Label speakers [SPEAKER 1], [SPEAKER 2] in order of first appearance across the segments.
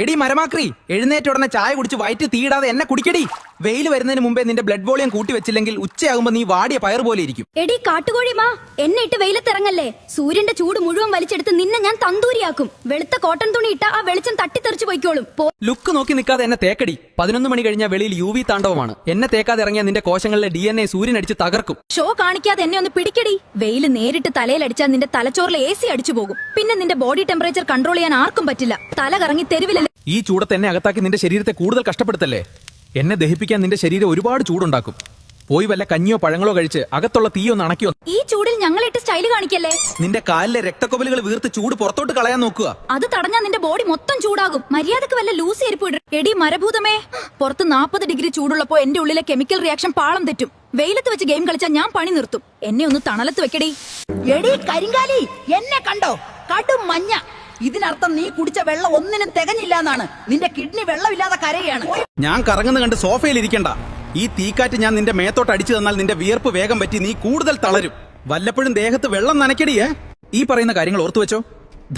[SPEAKER 1] എടി മരമാക്രി, എഴുന്നേറ്റ ഉടനെ ചായ കുടിച്ച് വയറ്റ് തീടാതെ എന്നെ കുടിക്കടി. വെയിൽ വരുന്നതിന് മുമ്പേ നിന്റെ ബ്ലഡ് വോളിയം കൂട്ടി വെച്ചില്ലെങ്കിൽ ഉച്ചയാകുമ്പോ നീ വാടിയ പയർ പോലെ ഇരിക്കും.
[SPEAKER 2] എടി കാട്ടുകോഴി മാ, എന്നെ ഇട്ട് വെയിലത്തിറങ്ങല്ലേ. സൂര്യന്റെ ചൂട് മുഴുവൻ വലിച്ചെടുത്ത് നിന്നെ ഞാൻ തന്തൂരിയാക്കും. വെളുത്ത കോട്ടൺ തുണി ഇട്ട ആ വെളിച്ചം തട്ടിത്തെറിച്ചു പോയിക്കോളും.
[SPEAKER 1] ലുക്ക് നോക്കി നിൽക്കാതെ എന്നെ തേക്കടി. 11 മണി കഴിഞ്ഞാൽ വെളിയിൽ UV താണ്ഡവമാണ്. എന്നെ തേക്കാതെ ഇറങ്ങിയ നിന്റെ കോശങ്ങളിലെ DNA സൂര്യൻ അടിച്ച് തകർക്കും.
[SPEAKER 2] ഷോ കാണിക്കാതെ എന്നെ ഒന്ന് പിടിക്കടി. വെയിൽ നേരിട്ട് തലയിലടിച്ചാൽ നിന്റെ തലച്ചോറിലെ AC അടിച്ചു പോകും. പിന്നെ നിന്റെ ബോഡി ടെമ്പറേച്ചർ കൺട്രോൾ ചെയ്യാൻ ആർക്കും പറ്റില്ല. തല കറങ്ങി തെരുവിലല്ലേ.
[SPEAKER 1] ഈ ചൂടത്ത് എന്നെ അകത്താക്കി നിന്റെ ശരീരത്തെ കൂടുതൽ കഷ്ടപ്പെടുത്തല്ലേ. എന്നെ ദഹിപ്പിക്കാൻ നിന്റെ ശരീരം ഒരുപാട് ചൂടുണ്ടാക്കും. പോയി വല്ല കഞ്ഞിയോ പഴങ്ങളോ കഴിച്ച് അകത്തുള്ള തീയൊന്ന് അണക്കിയോ.
[SPEAKER 2] ഈ ചൂടിൽ ഞങ്ങളിട്ട് സ്റ്റൈല് കാണിക്കല്ലേ.
[SPEAKER 1] നിന്റെ കാലിലെ രക്തക്കൊവലുകൾ വീർത്ത് ചൂട് പുറത്തോട്ട് കളയാൻ നോക്കുക.
[SPEAKER 2] അത് തടഞ്ഞാൽ നിന്റെ ബോഡി മൊത്തം ചൂടാകും. മര്യാദക്ക് വല്ല ലൂസ് ചെരുപ്പ് ഇടും. എടി മരഭൂതമേ, പുറത്ത് 40 ഡിഗ്രി ചൂടുള്ളപ്പോ എന്റെ ഉള്ളിലെ കെമിക്കൽ റിയാക്ഷൻ പാളം തെറ്റും. വെയിലത്ത് വെച്ച് ഗെയിം കളിച്ചാൽ ഞാൻ പണി നിർത്തും. എന്നെ ഒന്ന് തണലത്ത് വെക്കടി.
[SPEAKER 3] എടി കരിങ്കാലി, എന്നെ കണ്ടോ? കടും മഞ്ഞ. ഇതിനർത്ഥം നീ കുടിച്ച വെള്ളം ഒന്നിനും തികഞ്ഞില്ല എന്നാണ്. നിന്റെ കിഡ്നി വെള്ളമില്ലാതെ കരയാണ്.
[SPEAKER 1] ഞാൻ കറങ്ങുന്ന കണ്ട് സോഫയിൽ ഇരിക്കണ്ട. ഈ തീക്കാറ്റ് ഞാൻ നിന്റെ മേത്തോട്ട് അടിച്ചു തന്നാൽ നിന്റെ വിയർപ്പ് വേഗം പറ്റി നീ കൂടുതൽ തളരും. വല്ലപ്പോഴും ദേഹത്ത് വെള്ളം നനയ്ക്കടിയേ. ഈ പറയുന്ന കാര്യങ്ങൾ ഓർത്തു വെച്ചോ.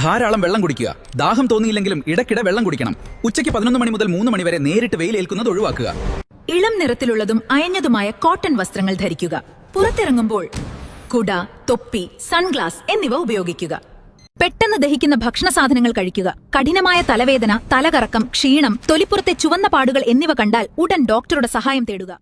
[SPEAKER 1] ധാരാളം വെള്ളം കുടിക്കുക. ദാഹം തോന്നിയില്ലെങ്കിലും ഇടയ്ക്കിടെ വെള്ളം കുടിക്കണം. ഉച്ചയ്ക്ക് 11 മണി മുതൽ 3 മണി വരെ നേരിട്ട് വെയിലേൽക്കുന്നത് ഒഴിവാക്കുക.
[SPEAKER 4] ഇളം നിറത്തിലുള്ളതും അയഞ്ഞതുമായ കോട്ടൺ വസ്ത്രങ്ങൾ ധരിക്കുക. പുറത്തിറങ്ങുമ്പോൾ കുട, തൊപ്പി, സൺഗ്ലാസ് എന്നിവ ഉപയോഗിക്കുക. പെട്ടെന്ന് ദഹിക്കുന്ന ഭക്ഷണ സാധനങ്ങൾ കഴിക്കുക. കഠിനമായ തലവേദന, തലകറക്കം, ക്ഷീണം, തൊലിപ്പുറത്തെ ചുവന്ന പാടുകൾ എന്നിവ കണ്ടാൽ ഉടൻ ഡോക്ടറുടെ സഹായം തേടുക.